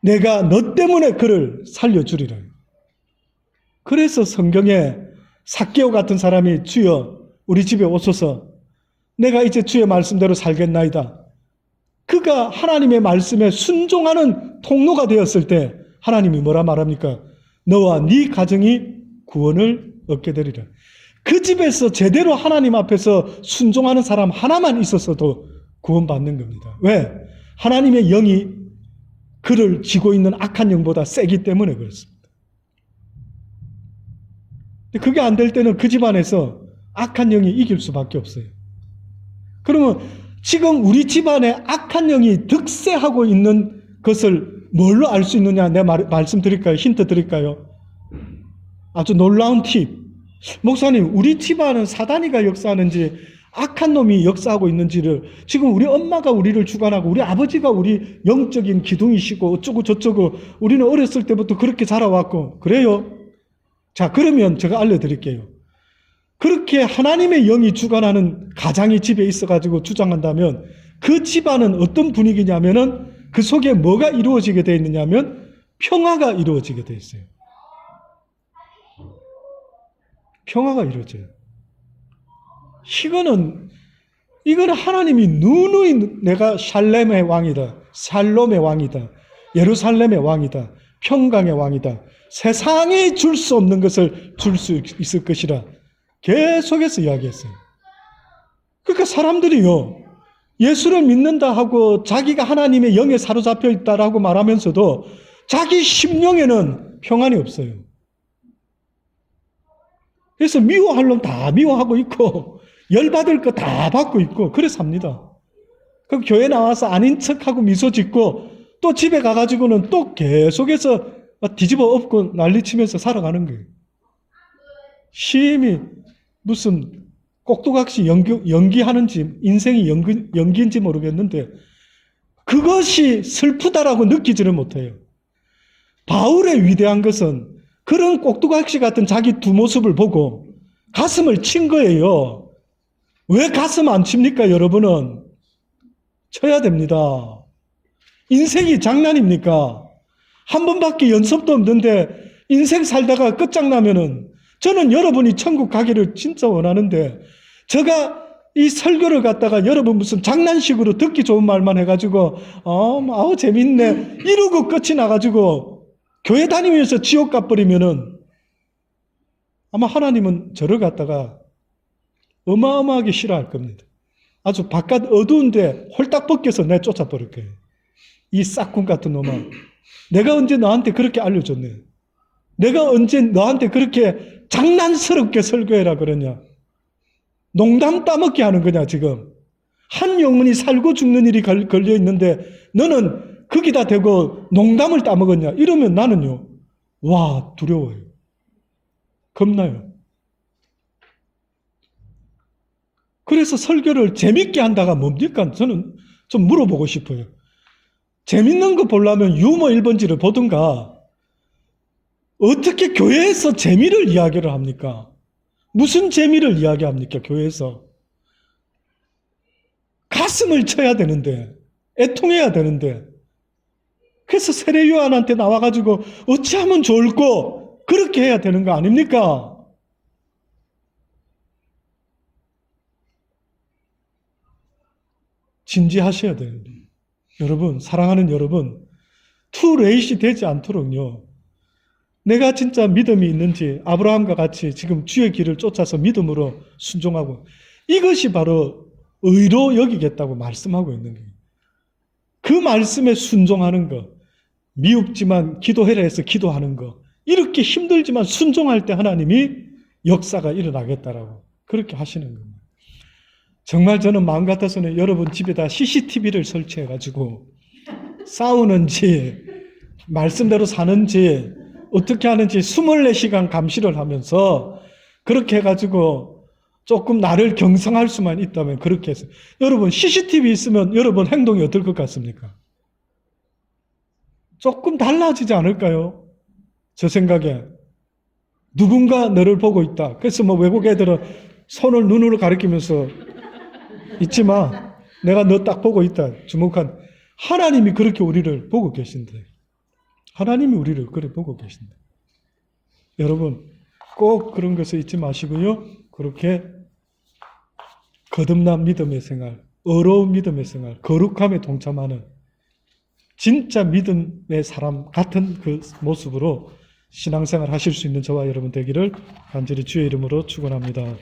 내가 너 때문에 그를 살려주리라. 그래서 성경에 삭개오 같은 사람이 주여 우리 집에 오소서, 내가 이제 주의 말씀대로 살겠나이다. 그가 하나님의 말씀에 순종하는 통로가 되었을 때 하나님이 뭐라 말합니까? 너와 네 가정이 구원을 얻게 되리라. 그 집에서 제대로 하나님 앞에서 순종하는 사람 하나만 있었어도 구원받는 겁니다. 왜? 하나님의 영이 그를 쥐고 있는 악한 영보다 세기 때문에 그렇습니다. 그게 안 될 때는 그 집안에서 악한 영이 이길 수밖에 없어요. 그러면 지금 우리 집안에 악한 영이 득세하고 있는 것을 뭘로 알 수 있느냐? 내가 말씀 드릴까요? 힌트 드릴까요? 아주 놀라운 팁. 목사님, 우리 집안은 사단이가 역사하는지 악한 놈이 역사하고 있는지를, 지금 우리 엄마가 우리를 주관하고 우리 아버지가 우리 영적인 기둥이시고 어쩌고 저쩌고 우리는 어렸을 때부터 그렇게 자라왔고 그래요? 자, 그러면 제가 알려드릴게요. 그렇게 하나님의 영이 주관하는 가장이 집에 있어가지고 주장한다면 그 집안은 어떤 분위기냐면은 그 속에 뭐가 이루어지게 되어 있느냐면 평화가 이루어지게 되어 있어요. 평화가 이루어져요. 이거는 하나님이 누누이 내가 샬렘의 왕이다, 샬롬의 왕이다, 예루살렘의 왕이다, 평강의 왕이다, 세상이 줄 수 없는 것을 줄 수 있을 것이라 계속해서 이야기했어요. 그러니까 사람들이요, 예수를 믿는다 하고 자기가 하나님의 영에 사로잡혀 있다라고 말하면서도 자기 심령에는 평안이 없어요. 그래서 미워할 놈 다 미워하고 있고 열받을 거 다 받고 있고 그래 삽니다. 그럼 교회 나와서 아닌 척하고 미소 짓고 또 집에 가가지고는 또 계속해서 뒤집어 엎고 난리치면서 살아가는 거예요. 심히 무슨 꼭두각시 연기하는지 인생이 연기인지 모르겠는데 그것이 슬프다라고 느끼지를 못해요. 바울의 위대한 것은 그런 꼭두각시 같은 자기 두 모습을 보고 가슴을 친 거예요. 왜 가슴 안 칩니까, 여러분은? 쳐야 됩니다. 인생이 장난입니까? 한 번밖에 연습도 없는데 인생 살다가 끝장나면은 저는 여러분이 천국 가기를 진짜 원하는데 제가 이 설교를 갖다가 여러분 무슨 장난식으로 듣기 좋은 말만 해가지고 아우 재밌네 이러고 끝이 나가지고 교회 다니면서 지옥 가버리면은 아마 하나님은 저를 갖다가 어마어마하게 싫어할 겁니다. 아주 바깥 어두운데 홀딱 벗겨서 내쫓아 버릴 거예요. 이 싹군 같은 놈아. 내가 언제 너한테 그렇게 알려줬네. 내가 언제 너한테 그렇게 장난스럽게 설교해라 그러냐. 농담 따먹게 하는 거냐 지금. 한 영혼이 살고 죽는 일이 걸려 있는데 너는 거기다 대고 농담을 따먹었냐. 이러면 나는요. 와 두려워요. 겁나요. 그래서 설교를 재밌게 한다가 뭡니까? 저는 좀 물어보고 싶어요. 재밌는 거 보려면 유머 1번지를 보든가 어떻게 교회에서 재미를 이야기를 합니까? 무슨 재미를 이야기합니까? 교회에서. 가슴을 쳐야 되는데 애통해야 되는데 그래서 세례 요한한테 나와가지고 어찌하면 좋을꼬 그렇게 해야 되는 거 아닙니까? 진지하셔야 되는데 여러분 사랑하는 여러분 투레이시 되지 않도록요. 내가 진짜 믿음이 있는지 아브라함과 같이 지금 주의 길을 쫓아서 믿음으로 순종하고 이것이 바로 의로 여기겠다고 말씀하고 있는 거예요. 그 말씀에 순종하는 거 미흡지만 기도해라 해서 기도하는 거 이렇게 힘들지만 순종할 때 하나님이 역사가 일어나겠다라고 그렇게 하시는 겁니다. 정말 저는 마음 같아서는 여러분 집에다 CCTV를 설치해가지고 싸우는지 말씀대로 사는지 어떻게 하는지 24시간 감시를 하면서 그렇게 해가지고 조금 나를 경성할 수만 있다면 그렇게 해서 여러분 CCTV 있으면 여러분 행동이 어떨 것 같습니까? 조금 달라지지 않을까요? 저 생각에 누군가 너를 보고 있다. 그래서 뭐 외국 애들은 손을 눈으로 가리키면서 잊지 마. 내가 너 딱 보고 있다. 주목한 하나님이 그렇게 우리를 보고 계신데 하나님이 우리를 그렇게 보고 계신데 여러분 꼭 그런 것을 잊지 마시고요. 그렇게 거듭난 믿음의 생활, 어려운 믿음의 생활, 거룩함에 동참하는 진짜 믿음의 사람 같은 그 모습으로 신앙생활 하실 수 있는 저와 여러분 되기를 간절히 주의 이름으로 축원합니다.